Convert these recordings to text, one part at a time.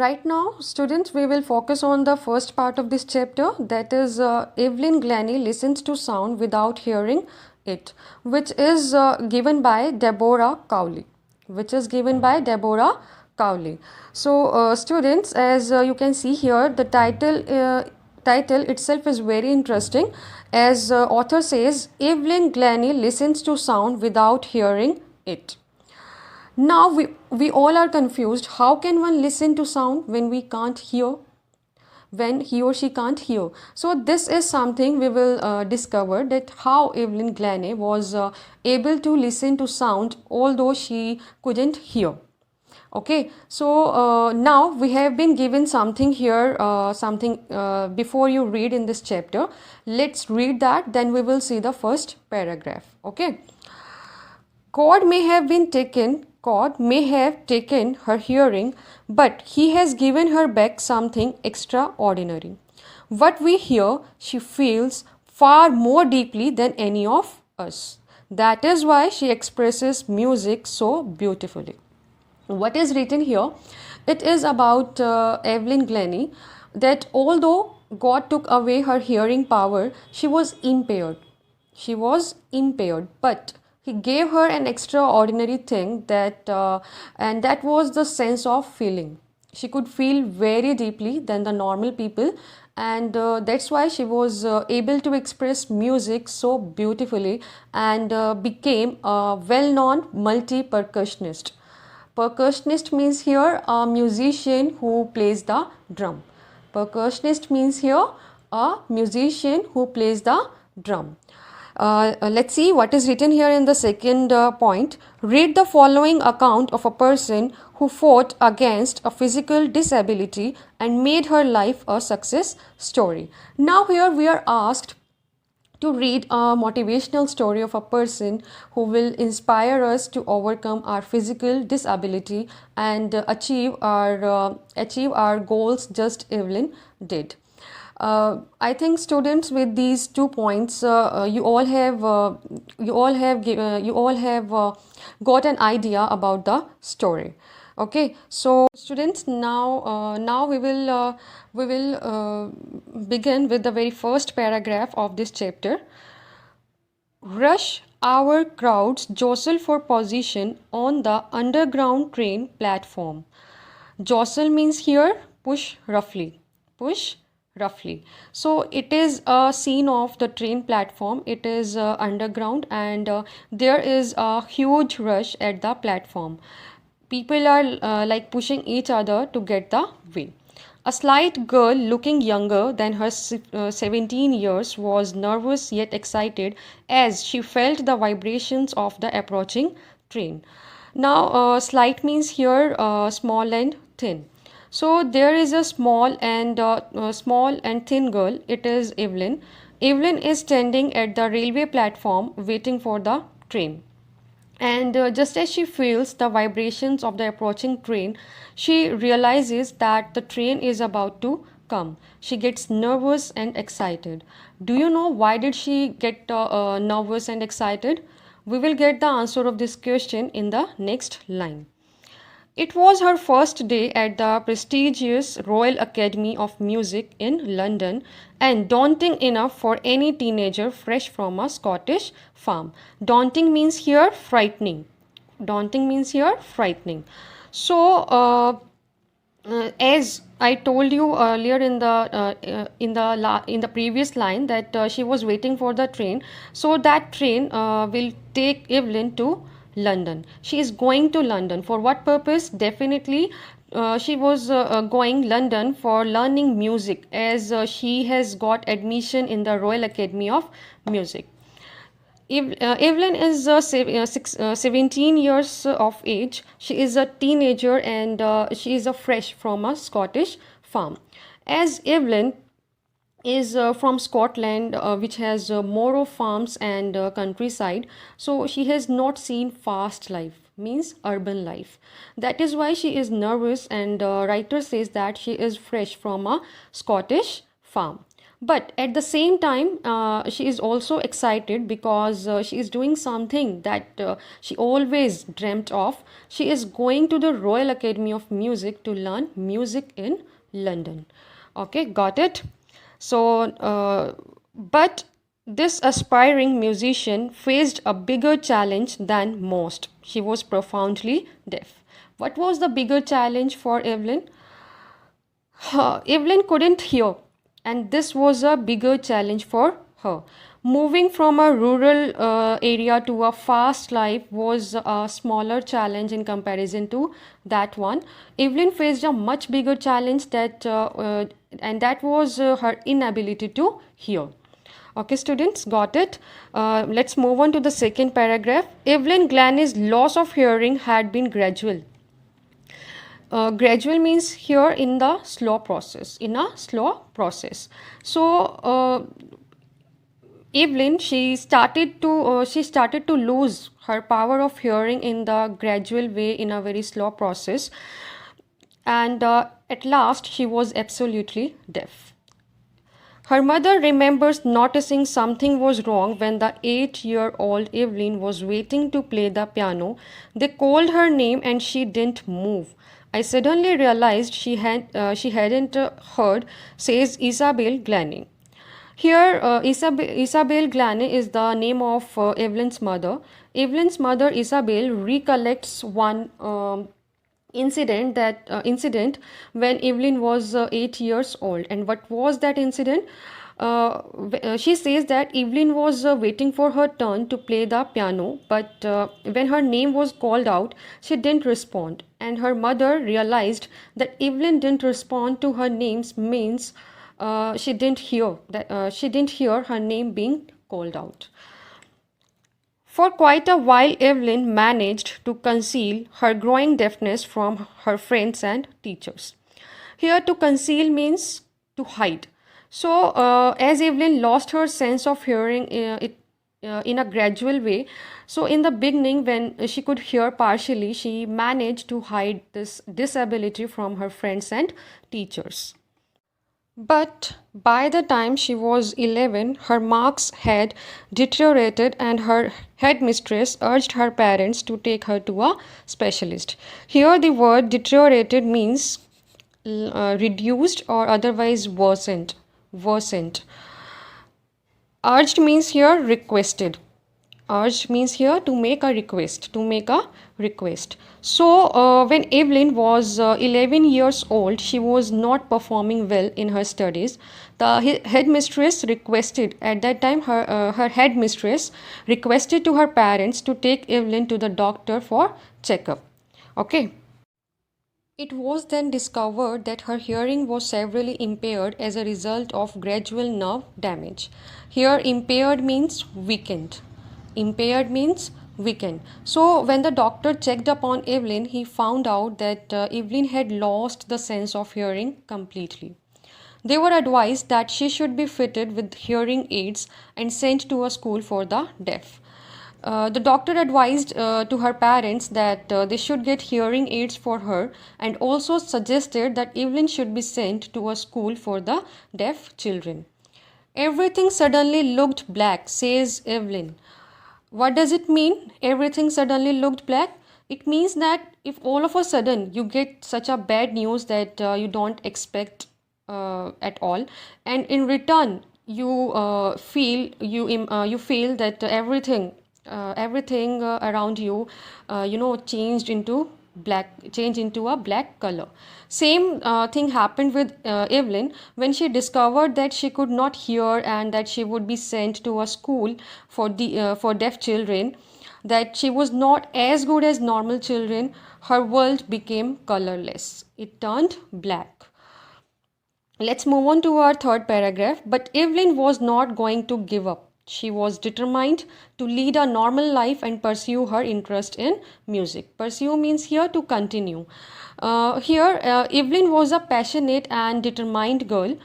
Right now, students, we will focus on the first part of this chapter, that is Evelyn Glennie listens to sound without hearing it, which is given by Deborah Cowley. So, students, as you can see here, the title itself is very interesting. As author says, Evelyn Glennie listens to sound without hearing it. Now we all are confused. How can one listen to sound when we can't hear? When he or she can't hear. So this is something we will discover, that how Evelyn Glennie was able to listen to sound although she couldn't hear. Okay, so now we have been given something here, before you read in this chapter. Let's read that, then we will see the first paragraph. Okay. God may have taken her hearing, but he has given her back something extraordinary. What we hear, she feels far more deeply than any of us. That is why she expresses music so beautifully. What is written here? It is about Evelyn Glennie, that although God took away her hearing power, she was impaired. But he gave her an extraordinary thing, and that was the sense of feeling. She could feel very deeply than the normal people, and that's why she was able to express music so beautifully, and became a well-known multi-percussionist. Percussionist means here a musician who plays the drum. Percussionist means here a musician who plays the drum. Let's see what is written here in the second point. Read the following account of a person who fought against a physical disability and made her life a success story. Now here we are asked to read a motivational story of a person who will inspire us to overcome our physical disability and achieve our goals, just Evelyn did. I think students, with these 2 points, you all have got an idea about the story. Okay, so students, now we will begin with the very first paragraph of this chapter. Rush hour crowds jostle for position on the underground train platform. Jostle means here push roughly. Push roughly. So it is a scene of the train platform. It is underground, and there is a huge rush at the platform. People are like pushing each other to get the way. A slight girl looking younger than her 17 years was nervous yet excited as she felt the vibrations of the approaching train. Now, slight means here small and thin. So there is a small and thin girl. It is Evelyn. Evelyn is standing at the railway platform waiting for the train. And just as she feels the vibrations of the approaching train, she realizes that the train is about to come. She gets nervous and excited. Do you know why did she get nervous and excited? We will get the answer of this question in the next line. It was her first day at the prestigious Royal Academy of Music in London, and daunting enough for any teenager fresh from a Scottish farm. Daunting means here frightening. Daunting means here frightening. So, as I told you earlier in the previous line, that she was waiting for the train. So that train will take Evelyn to London. She is going to London. For what purpose? Definitely she was going London for learning music, as she has got admission in the Royal Academy of Music. Evelyn is 17 years of age. She is a teenager, and she is a fresh from a Scottish farm. As Evelyn is from Scotland, which has more of farms and countryside, so she has not seen fast life, means urban life. That is why she is nervous, and writer says that she is fresh from a Scottish farm. But at the same time, she is also excited because she is doing something that she always dreamt of. She is going to the Royal Academy of Music to learn music in London. Okay, got it? So, but this aspiring musician faced a bigger challenge than most. She was profoundly deaf. What was the bigger challenge for Evelyn? Evelyn couldn't hear, and this was a bigger challenge for her. Moving from a rural area to a fast life was a smaller challenge in comparison to that one. Evelyn faced a much bigger challenge and that was her inability to hear. Okay, students, got it? Let's move on to the second paragraph. Evelyn Glanny's loss of hearing had been gradual. Gradual means here in the slow process, in a slow process. So Evelyn, she started to lose her power of hearing in the gradual way, in a very slow process, and at last she was absolutely deaf. Her mother remembers noticing something was wrong when the 8-year-old Evelyn was waiting to play the piano. They called her name and she didn't move. I suddenly realized she hadn't heard, says Isabel Glanny. Here, Isabel Glanny is the name of Evelyn's mother. Evelyn's mother, Isabel, recollects one incident when Evelyn was 8 years old. And what was that incident? She says that Evelyn was waiting for her turn to play the piano, but when her name was called out, she didn't respond. And her mother realized that Evelyn didn't respond to her names means she didn't hear her name being called out. For quite a while, Evelyn managed to conceal her growing deafness from her friends and teachers. Here, to conceal means to hide. So, as Evelyn lost her sense of hearing in a gradual way, so in the beginning, when she could hear partially, she managed to hide this disability from her friends and teachers. But by the time she was 11, her marks had deteriorated and her headmistress urged her parents to take her to a specialist. Here, the word deteriorated means reduced or otherwise worsened. Worsened. Urged means here requested. Urged means here to make a request. To make a request. So, when Evelyn was 11 years old, she was not performing well in her studies. The headmistress requested, at that time, her headmistress requested to her parents to take Evelyn to the doctor for checkup. Okay. It was then discovered that her hearing was severely impaired as a result of gradual nerve damage. Here, impaired means weakened. Impaired means weakened. So, when the doctor checked upon Evelyn, he found out that Evelyn had lost the sense of hearing completely. They were advised that she should be fitted with hearing aids and sent to a school for the deaf. The doctor advised to her parents that they should get hearing aids for her and also suggested that Evelyn should be sent to a school for the deaf children. Everything suddenly looked black, says Evelyn. What does it mean? Everything suddenly looked black? It means that if all of a sudden you get such a bad news that you don't expect at all, and in return you feel that everything around you changed into a black color. Same thing happened with Evelyn when she discovered that she could not hear and that she would be sent to a school for deaf children, that she was not as good as normal children. Her world became colorless. It turned black. Let's move on to our third paragraph. But Evelyn was not going to give up. She was determined to lead a normal life and pursue her interest in music. Pursue means here to continue. Evelyn was a passionate and determined girl.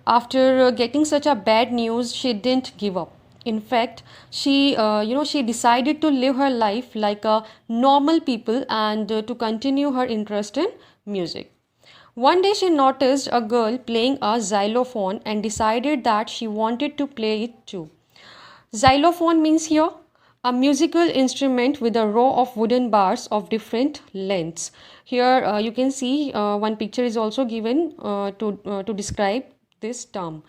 After getting such a bad news, she didn't give up. In fact, she decided to live her life like a normal people and to continue her interest in music. One day she noticed a girl playing a xylophone and decided that she wanted to play it too. Xylophone means here a musical instrument with a row of wooden bars of different lengths. Here you can see one picture is also given to describe this term,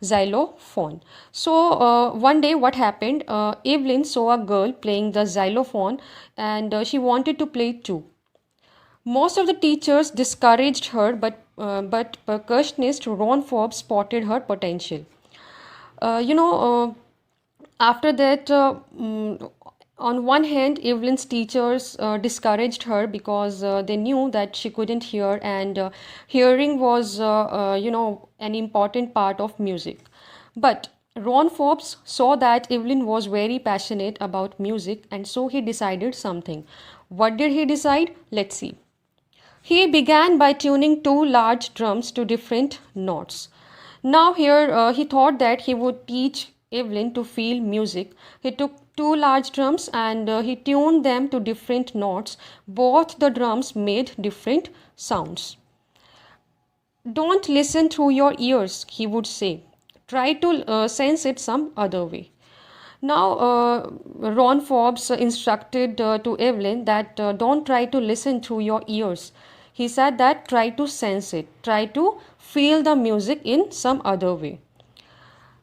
xylophone. So one day what happened, Evelyn saw a girl playing the xylophone and she wanted to play it too. Most of the teachers discouraged her, but percussionist Ron Forbes spotted her potential. Uh, you know, uh, After that, on one hand, Evelyn's teachers discouraged her because they knew that she couldn't hear, and hearing was, an important part of music. But Ron Forbes saw that Evelyn was very passionate about music, and so he decided something. What did he decide? Let's see. He began by tuning two large drums to different notes. Now, here he thought that he would teach Evelyn to feel music. He took two large drums and he tuned them to different notes. Both the drums made different sounds. Don't listen through your ears, he would say. Try to sense it some other way. Now, Ron Forbes instructed to Evelyn that don't try to listen through your ears. He said that try to sense it, try to feel the music in some other way.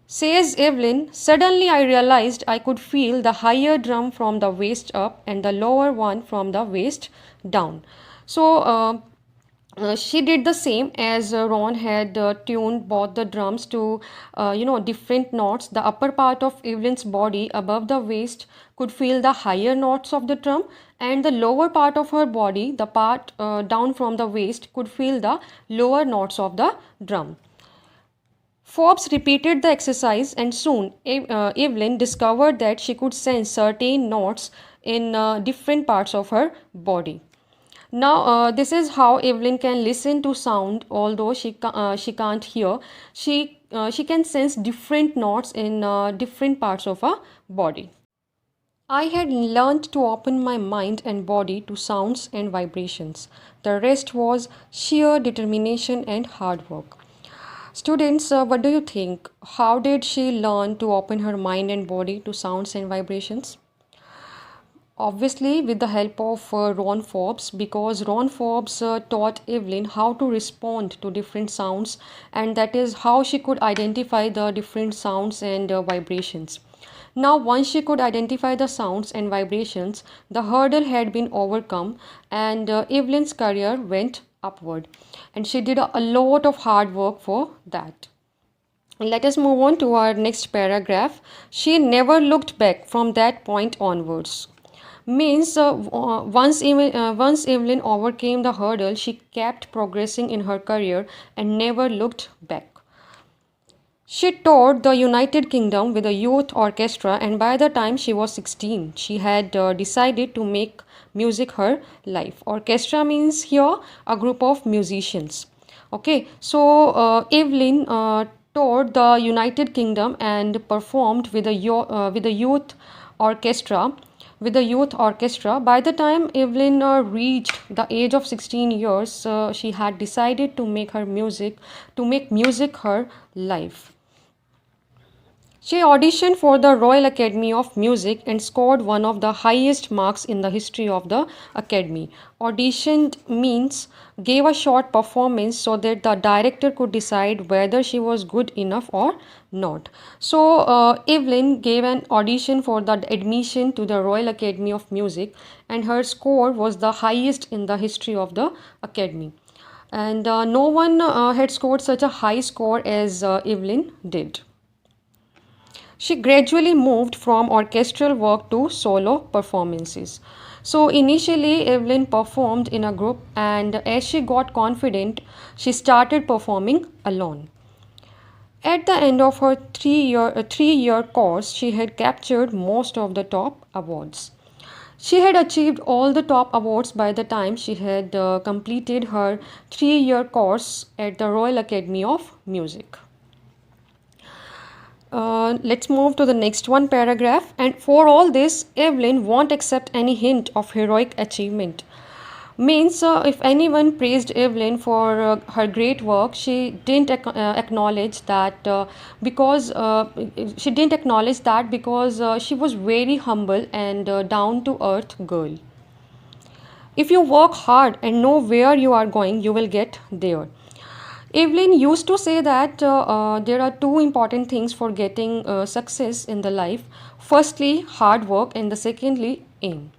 Says Evelyn, suddenly I realized I could feel the higher drum from the waist up and the lower one from the waist down. So, she did the same as Ron had tuned both the drums to different notes. The upper part of Evelyn's body above the waist could feel the higher notes of the drum, and the lower part of her body, the part down from the waist, could feel the lower notes of the drum. Forbes repeated the exercise, and soon Evelyn discovered that she could sense certain notes in different parts of her body. Now, this is how Evelyn can listen to sound, although she can't hear. She can sense different notes in different parts of her body. I had learned to open my mind and body to sounds and vibrations. The rest was sheer determination and hard work. Students, what do you think? How did she learn to open her mind and body to sounds and vibrations? Obviously, with the help of Ron Forbes, because Ron Forbes taught Evelyn how to respond to different sounds, and that is how she could identify the different sounds and vibrations. Now, once she could identify the sounds and vibrations, the hurdle had been overcome, and Evelyn's career went upward. And she did a lot of hard work for that. Let us move on to our next paragraph. She never looked back from that point onwards. Means once Evelyn overcame the hurdle, she kept progressing in her career and never looked back. She toured the United Kingdom with a youth orchestra, and by the time she was 16, she had decided to make music her life. Orchestra means here a group of musicians. Okay, so Evelyn toured the United Kingdom and performed with a youth orchestra. By the time Evelyn reached the age of 16 years, she had decided to make music her life. She auditioned for the Royal Academy of Music and scored one of the highest marks in the history of the Academy. Auditioned means gave a short performance so that the director could decide whether she was good enough or not. So, Evelyn gave an audition for the admission to the Royal Academy of Music, and her score was the highest in the history of the Academy. And no one had scored such a high score as Evelyn did. She gradually moved from orchestral work to solo performances. So initially, Evelyn performed in a group, and as she got confident, she started performing alone. At the end of her three-year course, she had captured most of the top awards. She had achieved all the top awards by the time she had completed her 3-year course at the Royal Academy of Music. Let's move to the next one paragraph. And for all this, Evelyn won't accept any hint of heroic achievement. Means if anyone praised Evelyn for her great work, she didn't acknowledge that because she was very humble and down to earth girl. If you work hard and know where you are going, you will get there. Evelyn used to say that there are two important things for getting success in the life. Firstly, hard work, and the secondly, aim.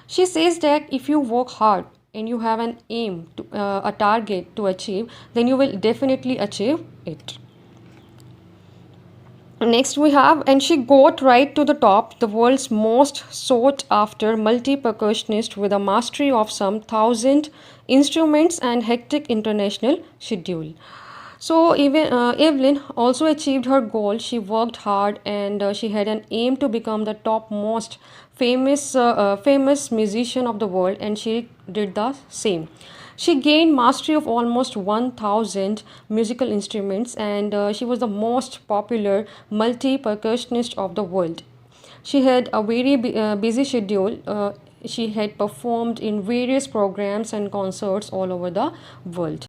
She says that if you work hard and you have an aim, a target to achieve, then you will definitely achieve it. Next we have, and she got right to the top, the world's most sought after multi percussionist with a mastery of some thousand instruments and hectic international schedule. So even Evelyn also achieved her goal. She worked hard and she had an aim to become the top most famous musician of the world, and she did the same. She gained mastery of almost 1000 musical instruments, and she was the most popular multi percussionist of the world. She had a very busy schedule. She had performed in various programs and concerts all over the world.